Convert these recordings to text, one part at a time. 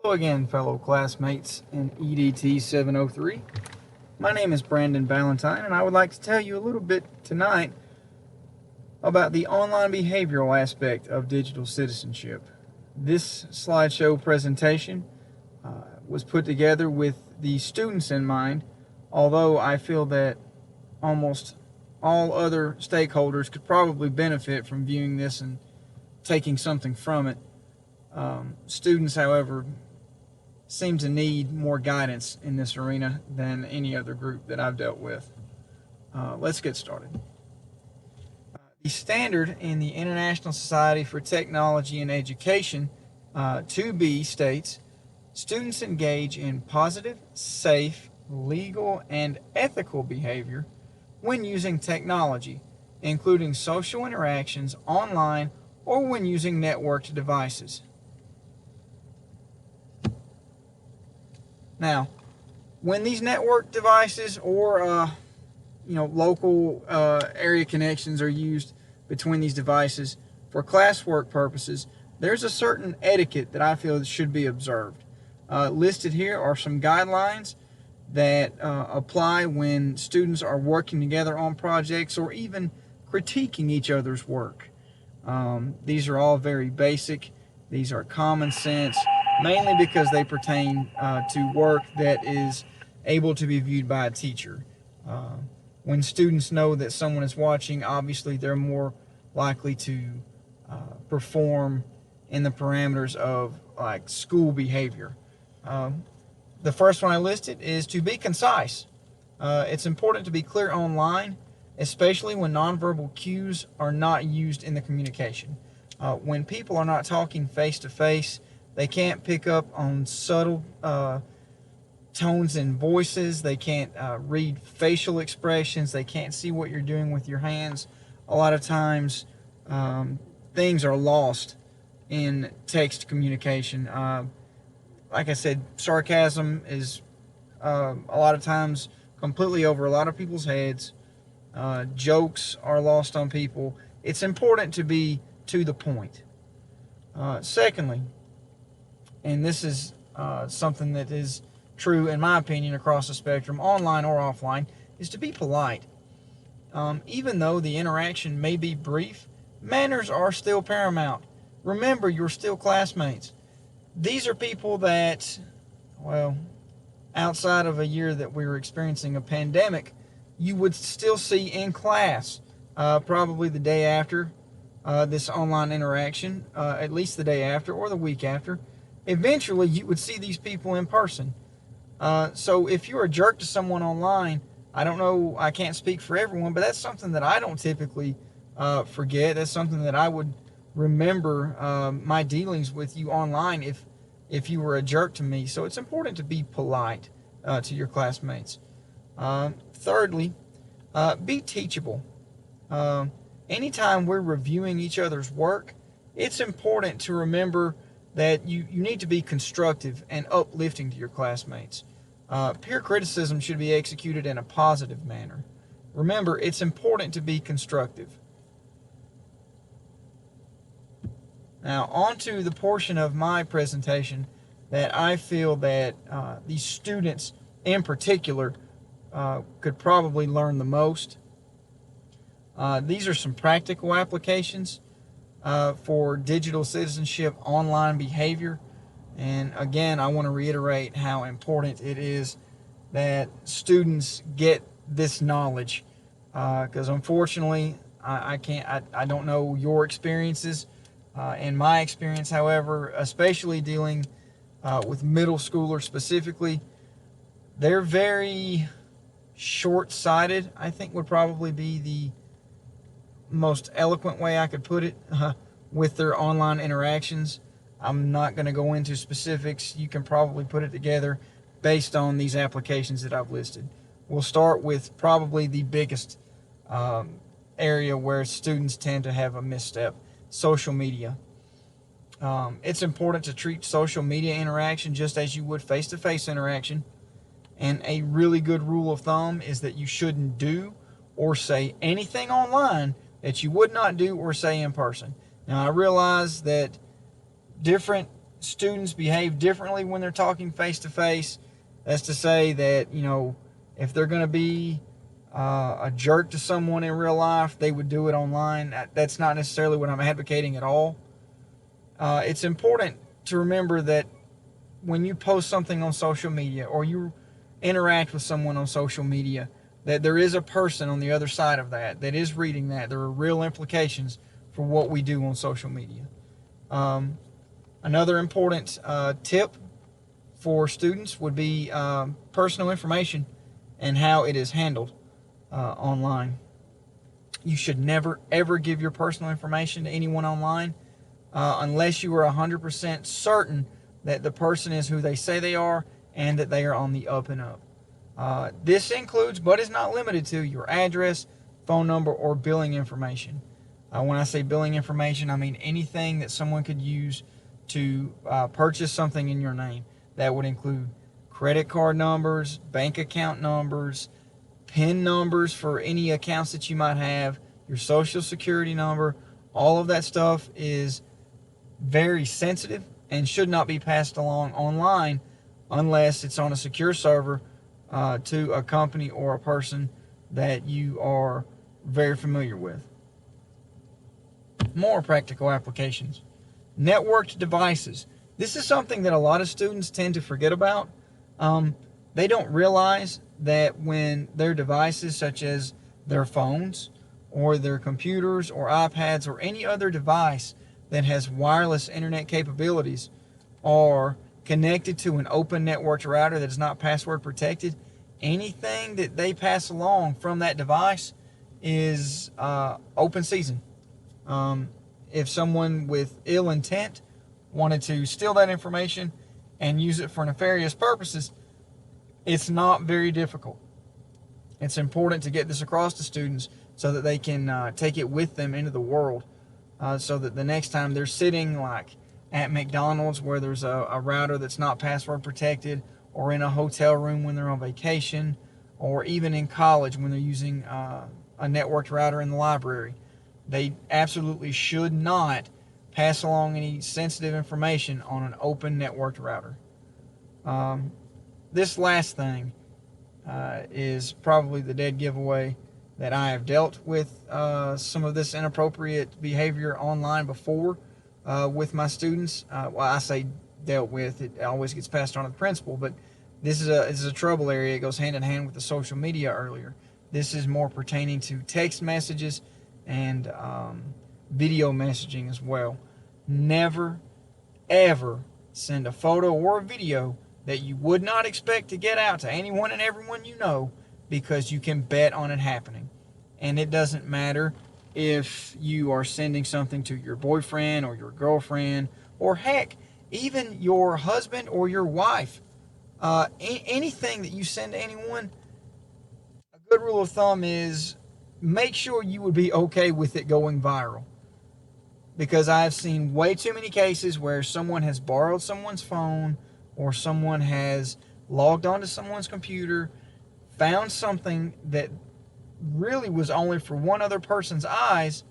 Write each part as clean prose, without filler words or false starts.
Hello again, fellow classmates in EDT 703. My name is Brandon Valentine, and I would like to tell you a little bit tonight about the online behavioral aspect of digital citizenship. This slideshow presentation was put together with the students in mind, although I feel that almost all other stakeholders could probably benefit from viewing this and taking something from it. Students, however, seem to need more guidance in this arena than any other group that I've dealt with. Let's get started. The standard in the International Society for Technology and Education, 2B, states, students engage in positive, safe, legal, and ethical behavior when using technology, including social interactions online or when using networked devices. Now, when these network devices or local area connections are used between these devices for classwork purposes, there's a certain etiquette that I feel should be observed. Listed here are some guidelines that apply when students are working together on projects or even critiquing each other's work. These are all very basic. These are common sense, mainly because they pertain to work that is able to be viewed by a teacher. When students know that someone is watching, obviously they're more likely to perform in the parameters of like school behavior. The first one I listed is to be concise. It's important to be clear online, especially when nonverbal cues are not used in the communication. When people are not talking face to face, they can't pick up on subtle tones and voices. They can't read facial expressions. They can't see what you're doing with your hands. A lot of times, things are lost in text communication. Like I said, sarcasm is a lot of times completely over a lot of people's heads. Jokes are lost on people. It's important to be to the point. Secondly, and this is something that is true in my opinion across the spectrum, online or offline, is to be polite. Even though the interaction may be brief, manners are still paramount. Remember, you're still classmates. These are people that, well, outside of a year that we were experiencing a pandemic, you would still see in class, probably the day after this online interaction, at least the day after or the week after. Eventually, you would see these people in person. So if you're a jerk to someone online, I don't know, I can't speak for everyone, but that's something that I don't typically forget. That's something that I would remember my dealings with you online if you were a jerk to me. So it's important to be polite to your classmates. Thirdly, be teachable. Anytime we're reviewing each other's work, it's important to remember that you need to be constructive and uplifting to your classmates. Peer criticism should be executed in a positive manner. Remember, it's important to be constructive. Now, on to the portion of my presentation that I feel that these students in particular could probably learn the most. These are some practical applications for digital citizenship online behavior. And again, I want to reiterate how important it is that students get this knowledge, because unfortunately I don't know your experiences. In my experience, however, especially dealing with middle schoolers specifically, they're very short-sighted, I think would probably be the most eloquent way I could put it, with their online interactions. I'm not going to go into specifics. You can probably put it together based on these applications that I've listed. We'll start with probably the biggest area where students tend to have a misstep: social media. It's important to treat social media interaction just as you would face-to-face interaction. And a really good rule of thumb is that you shouldn't do or say anything online that you would not do or say in person. Now, I realize that different students behave differently when they're talking face to face. That's to say that, if they're going to be a jerk to someone in real life, they would do it online. That's not necessarily what I'm advocating at all. It's important to remember that when you post something on social media or you interact with someone on social media, that there is a person on the other side of that is reading that. There are real implications for what we do on social media. Another important tip for students would be personal information and how it is handled online. You should never, ever give your personal information to anyone online unless you are 100% certain that the person is who they say they are and that they are on the up and up. This includes, but is not limited to, your address, phone number, or billing information. When I say billing information, I mean anything that someone could use to purchase something in your name. That would include credit card numbers, bank account numbers, PIN numbers for any accounts that you might have, your social security number. All of that stuff is very sensitive and should not be passed along online unless it's on a secure server to a company or a person that you are very familiar with. More practical applications. Networked devices. This is something that a lot of students tend to forget about. They don't realize that when their devices, such as their phones or their computers or iPads or any other device that has wireless internet capabilities, are connected to an open networked router that is not password protected, anything that they pass along from that device is open season. If someone with ill intent wanted to steal that information and use it for nefarious purposes, it's not very difficult. It's important to get this across to students so that they can take it with them into the world, so that the next time they're sitting like at McDonald's where there's a router that's not password protected, or in a hotel room when they're on vacation, or even in college when they're using a networked router in the library, they absolutely should not pass along any sensitive information on an open networked router. This last thing is probably the dead giveaway that I have dealt with some of this inappropriate behavior online before with my students. Well, I say dealt with, it always gets passed on to the principal, but this is a trouble area. It goes hand in hand with the social media earlier. This is more pertaining to text messages and video messaging as well. Never, ever send a photo or a video that you would not expect to get out to anyone and everyone you know, because you can bet on it happening. And it doesn't matter if you are sending something to your boyfriend or your girlfriend, or heck, even your husband or your wife. Anything that you send to anyone, a good rule of thumb is make sure you would be okay with it going viral. Because I've seen way too many cases where someone has borrowed someone's phone, or someone has logged onto someone's computer, found something that really was only for one other person's eyes,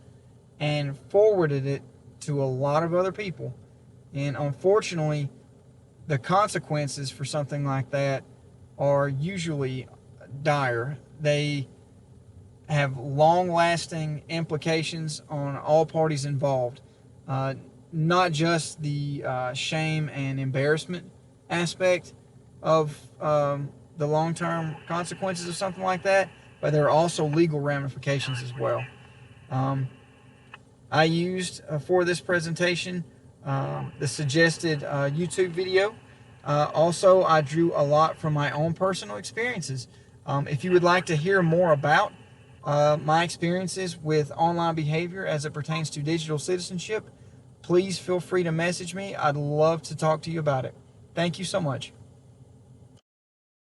and forwarded it to a lot of other people. And unfortunately, the consequences for something like that are usually dire. They have long-lasting implications on all parties involved. Not just the shame and embarrassment aspect of the long-term consequences of something like that, but there are also legal ramifications as well. I used for this presentation the suggested YouTube video. Also, I drew a lot from my own personal experiences. If you would like to hear more about my experiences with online behavior as it pertains to digital citizenship, please feel free to message me. I'd love to talk to you about it. Thank you so much.